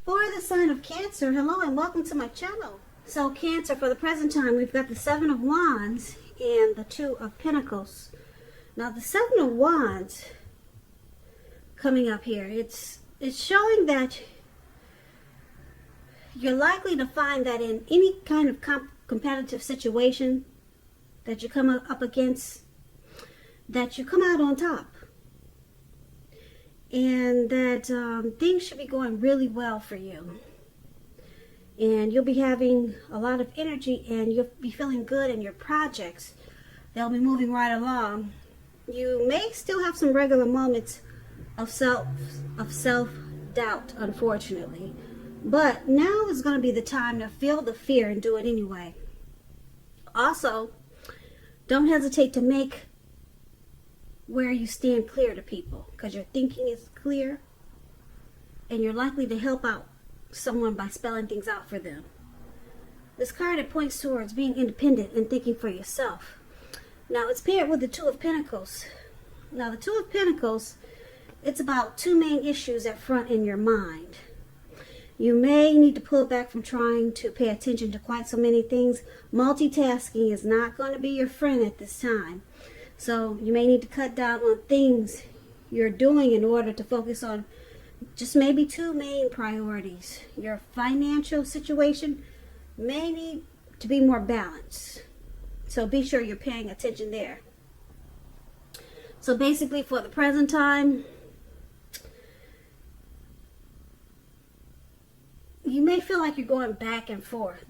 For the sign of Cancer, hello and welcome to my channel. So Cancer, for the present time, we've got the Seven of Wands and the Two of Pentacles. Now the Seven of Wands coming up here, it's showing that you're likely to find that in any kind of competitive situation that you come up against, that you come out on top. And that things should be going really well for you. And you'll be having a lot of energy and you'll be feeling good in your projects. They'll be moving right along. You may still have some regular moments of self-doubt, unfortunately. But now is going to be the time to feel the fear and do it anyway. Also, don't hesitate to make where you stand clear to people, because your thinking is clear and you're likely to help out someone by spelling things out for them. This card, it points towards being independent and thinking for yourself. Now it's paired with the Two of Pentacles. Now the Two of Pentacles, it's about two main issues at front in your mind. You may need to pull back from trying to pay attention to quite so many things. Multitasking is not going to be your friend at this time. So you may need to cut down on things you're doing in order to focus on just maybe two main priorities. Your financial situation may need to be more balanced. So be sure you're paying attention there. So basically for the present time, you may feel like you're going back and forth.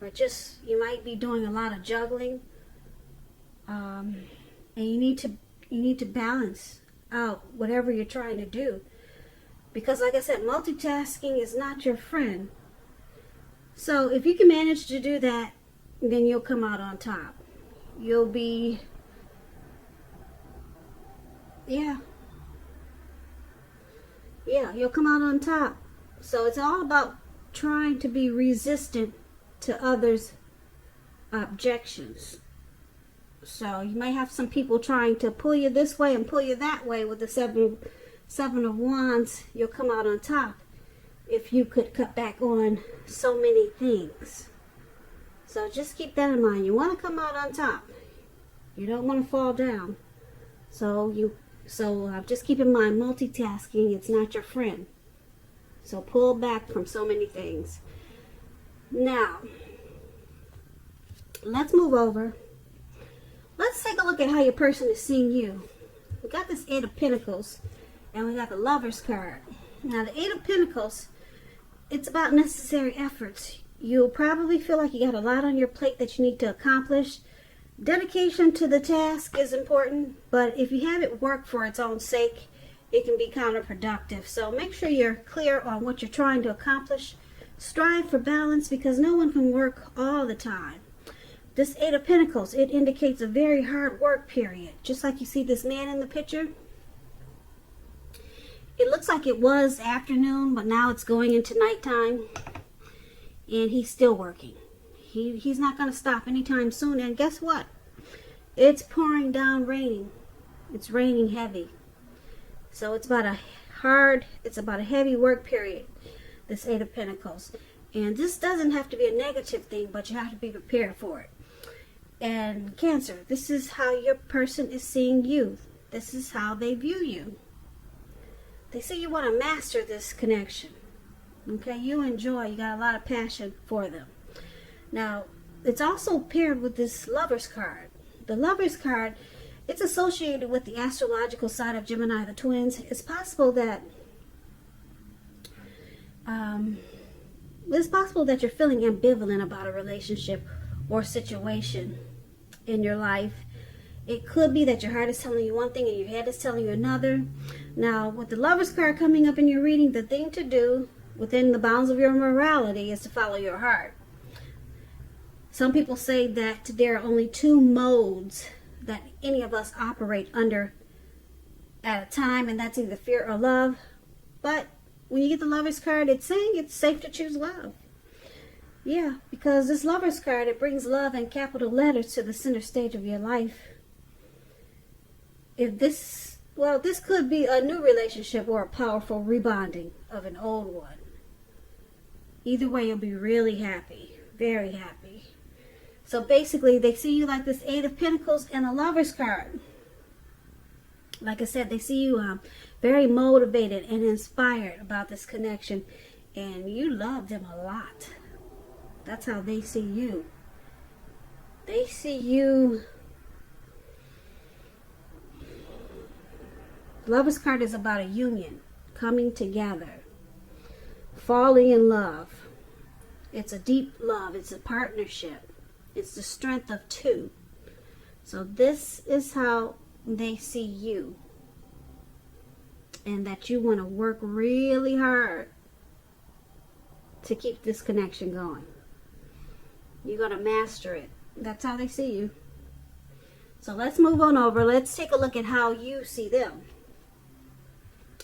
Or just, you might be doing a lot of juggling. And you need to balance out whatever you're trying to do, because like I said, multitasking is not your friend. So if you can manage to do that, then you'll come out on top. You'll be you'll come out on top. So it's all about trying to be resistant to others' objections. So you may have some people trying to pull you this way and pull you that way. With the Seven of Wands, you'll come out on top if you could cut back on so many things. So just keep that in mind. You want to come out on top. You don't want to fall down. So just keep in mind, multitasking, it's not your friend. So pull back from so many things. Now, let's move over. Let's take a look at how your person is seeing you. We got this Eight of Pentacles and we got the Lovers card. Now the Eight of Pentacles, it's about necessary efforts. You'll probably feel like you got a lot on your plate that you need to accomplish. Dedication to the task is important, but if you have it work for its own sake, it can be counterproductive. So make sure you're clear on what you're trying to accomplish. Strive for balance, because no one can work all the time. This Eight of Pentacles, it indicates a very hard work period. Just like you see this man in the picture. It looks like it was afternoon, but now it's going into nighttime. And he's still working. He's not going to stop anytime soon. And guess what? It's pouring down raining. It's raining heavy. So it's about a heavy work period, this Eight of Pentacles. And this doesn't have to be a negative thing, but you have to be prepared for it. And Cancer, this is how your person is seeing you. This is how they view you. They say you want to master this connection. Okay, you enjoy, you got a lot of passion for them. Now, it's also paired with this Lovers card. The Lovers card, it's associated with the astrological side of Gemini, the twins. It's possible that you're feeling ambivalent about a relationship or situation in your life. It could be that your heart is telling you one thing and your head is telling you another. Now, with the Lovers card coming up in your reading, the thing to do within the bounds of your morality is to follow your heart. Some people say that there are only two modes that any of us operate under at a time, and that's either fear or love. But when you get the Lovers card, it's saying it's safe to choose love. Yeah, because this Lovers card, it brings love in capital letters to the center stage of your life. If this Well, this could be a new relationship or a powerful rebonding of an old one. Either way, you'll be really happy, very happy. So basically, they see you like this Eight of Pentacles and a Lover's card. Like I said, they see you very motivated and inspired about this connection, and you love them a lot. That's how they see you. They see you. Lover's card is about a union, coming together, falling in love. It's a deep love. It's a partnership. It's the strength of two. So this is how they see you. And that you want to work really hard to keep this connection going. You're going to master it. That's how they see you. So let's move on over. Let's take a look at how you see them.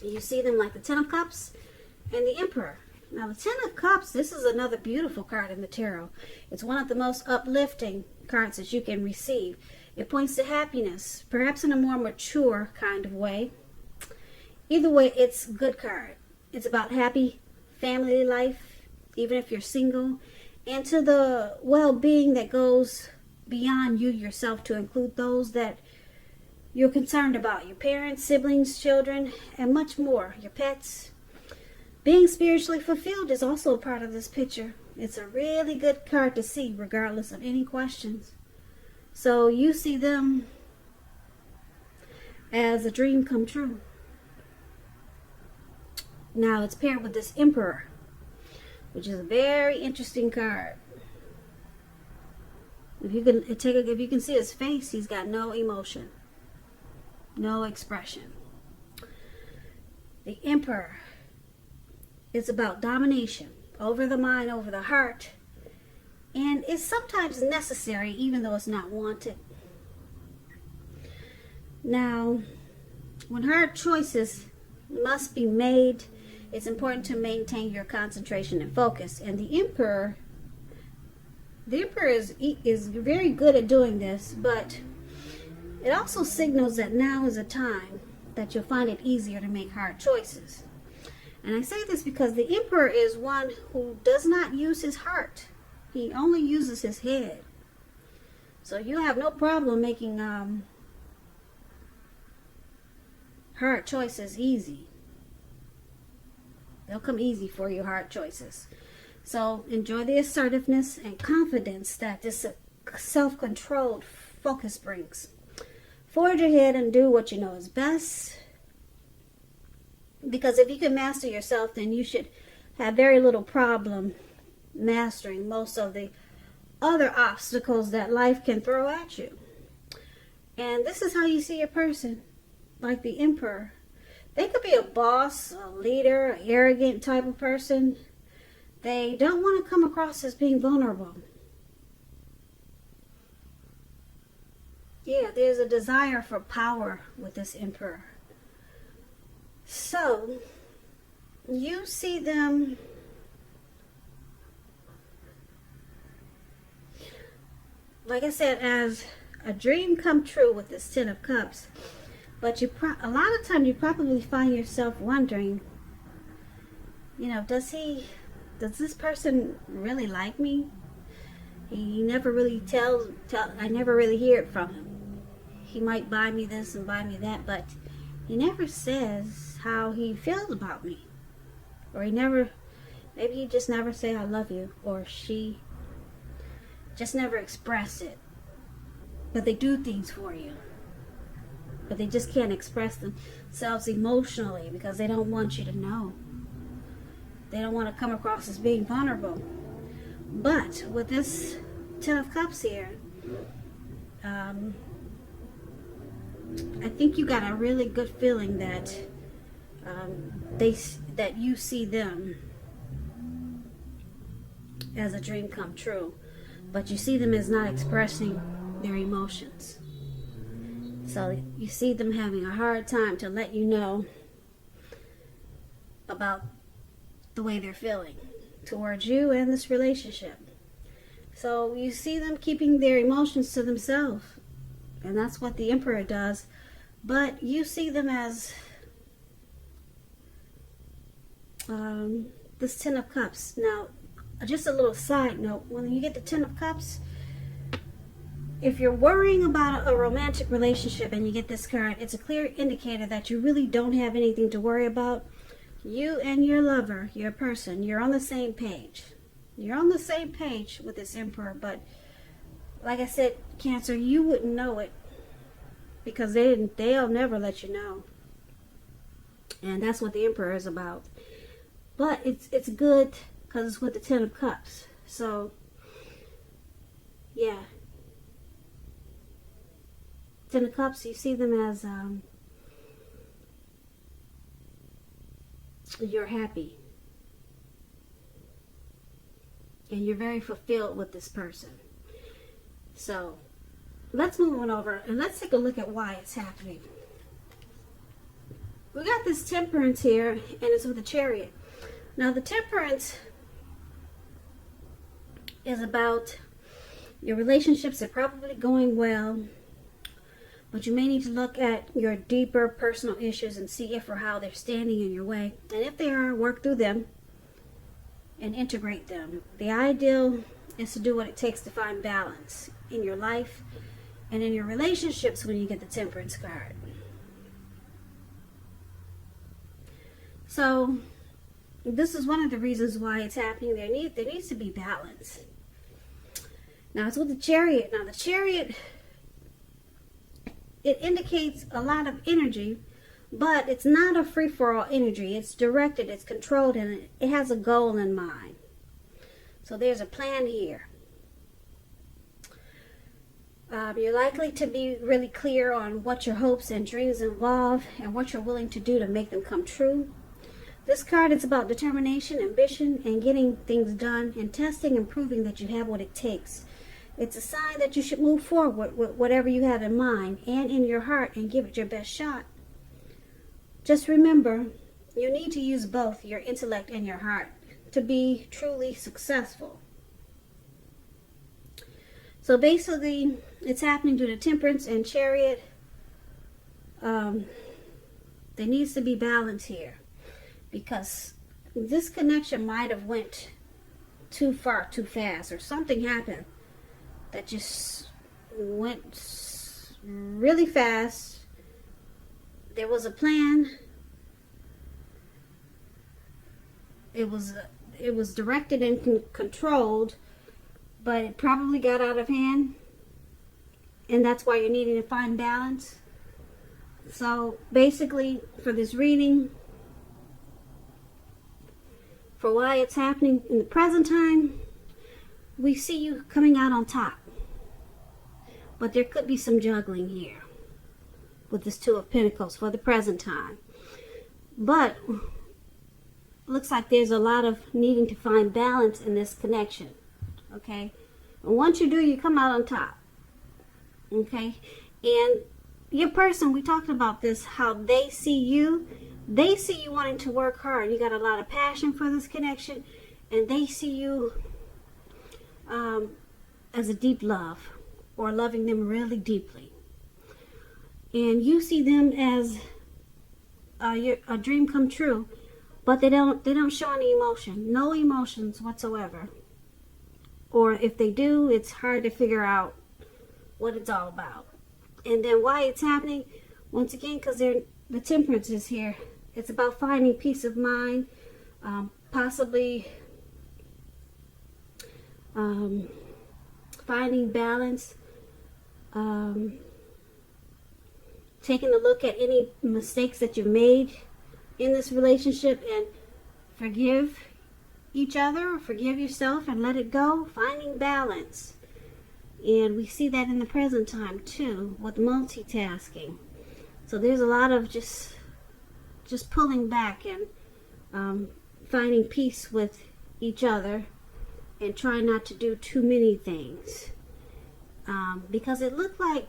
You see them like the Ten of Cups and the Emperor. Now the Ten of Cups, this is another beautiful card in the tarot. It's one of the most uplifting cards that you can receive. It points to happiness, perhaps in a more mature kind of way. Either way, it's a good card. It's about happy family life, even if you're single, and to the well-being that goes beyond you yourself to include those that you're concerned about, your parents, siblings, children, and much more, your pets. Being spiritually fulfilled is also a part of this picture. It's a really good card to see regardless of any questions. So you see them as a dream come true. Now it's paired with this Emperor, which is a very interesting card. If you can see his face, he's got no emotion, no expression. The Emperor is about domination over the mind, over the heart, and it's sometimes necessary even though it's not wanted. Now, when hard choices must be made, it's important to maintain your concentration and focus. And the Emperor is very good at doing this, but it also signals that now is a time that you'll find it easier to make hard choices. And I say this because the Emperor is one who does not use his heart. He only uses his head. So you have no problem making hard choices easy. They'll come easy for you, hard choices. So enjoy the assertiveness and confidence that this self-controlled focus brings. Forge ahead and do what you know is best. Because if you can master yourself, then you should have very little problem mastering most of the other obstacles that life can throw at you. And this is how you see a person, like the Emperor. They could be a boss, a leader, an arrogant type of person. They don't want to come across as being vulnerable. Yeah, there's a desire for power with this Emperor. So, you see them like I said, as a dream come true with this Ten of Cups. But a lot of times you probably find yourself wondering, does this person really like me? He never really I never really hear it from him. He might buy me this and buy me that, but he never says how he feels about me. Or maybe he just never say I love you, or she just never express it. But they do things for you. But they just can't express themselves emotionally because they don't want you to know. They don't want to come across as being vulnerable. But with this Ten of Cups here, I think you got a really good feeling that that you see them as a dream come true, but you see them as not expressing their emotions. So you see them having a hard time to let you know about the way they're feeling towards you and this relationship. So you see them keeping their emotions to themselves. And that's what the Emperor does But you see them as this Ten of Cups. Now, just a little side note, when you get the Ten of Cups, if you're worrying about a romantic relationship and you get this card, it's a clear indicator that you really don't have anything to worry about. You and your lover, your person, you're on the same page. You're on the same page with this Emperor, but like I said, Cancer, you wouldn't know it because they'll never let you know. And that's what the Emperor is about. But it's good because it's with the Ten of Cups. So, yeah. Ten of Cups, you see them as you're happy. And you're very fulfilled with this person. So, let's move on over and let's take a look at why it's happening. We got this Temperance here, and it's with the Chariot. Now, the Temperance is about your relationships are probably going well, but you may need to look at your deeper personal issues and see if or how they're standing in your way. And if they are, work through them and integrate them. The ideal is to do what it takes to find balance in your life and in your relationships when you get the Temperance card. So, this is one of the reasons why it's happening. There needs to be balance. Now, it's with the Chariot. Now, the Chariot, it indicates a lot of energy, but it's not a free-for-all energy. It's directed, it's controlled, and it has a goal in mind. So there's a plan here. You're likely to be really clear on what your hopes and dreams involve and what you're willing to do to make them come true. This card is about determination, ambition, and getting things done, and testing and proving that you have what it takes. It's a sign that you should move forward with whatever you have in mind and in your heart and give it your best shot. Just remember, you need to use both your intellect and your heart to be truly successful. So basically, it's happening due to Temperance and Chariot. There needs to be balance here because this connection might have went too far, too fast, or something happened that just went really fast. There was a plan. It was directed and controlled, but it probably got out of hand, and that's why you're needing to find balance. So basically, for this reading, for why it's happening in the present time, we see you coming out on top. But there could be some juggling here with this Two of Pentacles for the present time. But looks like there's a lot of needing to find balance in this connection. Okay? And once you do, you come out on top. Okay? And your person, we talked about this, how they see you wanting to work hard. You got a lot of passion for this connection, and they see you as a deep love, or loving them really deeply. And you see them as a dream come true, but they don't show any emotion, no emotions whatsoever. Or if they do, it's hard to figure out what it's all about. And then why it's happening, once again, because the Temperance is here. It's about finding peace of mind, possibly finding balance, taking a look at any mistakes that you've made in this relationship and forgive each other, or forgive yourself and let it go, finding balance. And we see that in the present time too, with multitasking. So there's a lot of just pulling back and finding peace with each other and trying not to do too many things. Because it looked like,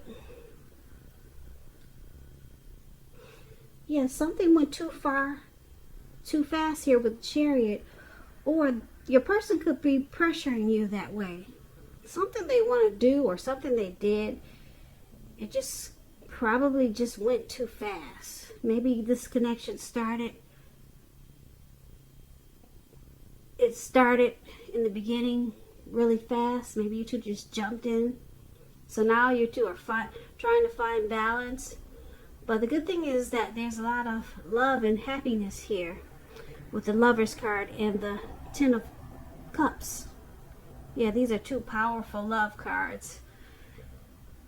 yeah, something went too far, too fast here with Chariot. Or your person could be pressuring you that way. Something they want to do or something they did, it just probably just went too fast. Maybe this connection started in the beginning really fast. Maybe you two just jumped in. So now you two are trying to find balance. But the good thing is that there's a lot of love and happiness here with the Lover's card and the Ten of Cups. Yeah, these are two powerful love cards.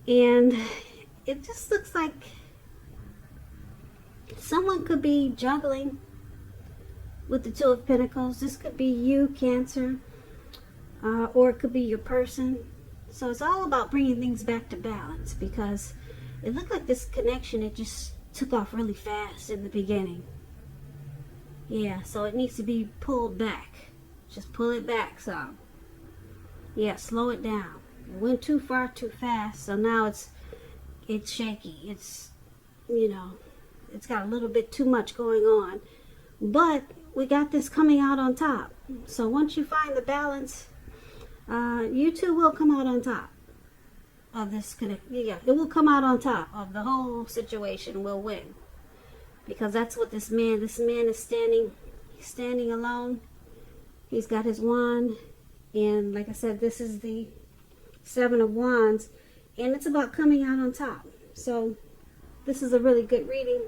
And it just looks like someone could be juggling with the Two of Pentacles. This could be you, Cancer, or it could be your person. So it's all about bringing things back to balance, because it looked like this connection, it just took off really fast in the beginning. Yeah, so it needs to be pulled back. Just pull it back some. Yeah, slow it down. It went too far too fast, so now it's shaky. It's, you know, it's got a little bit too much going on. But we got this coming out on top. So once you find the balance, you two will come out on top of this connect. Yeah, it will come out on top of the whole situation. Will win, because that's what this man is standing. He's standing alone. He's got his wand, and like I said, this is the Seven of Wands, and it's about coming out on top. So this is a really good reading.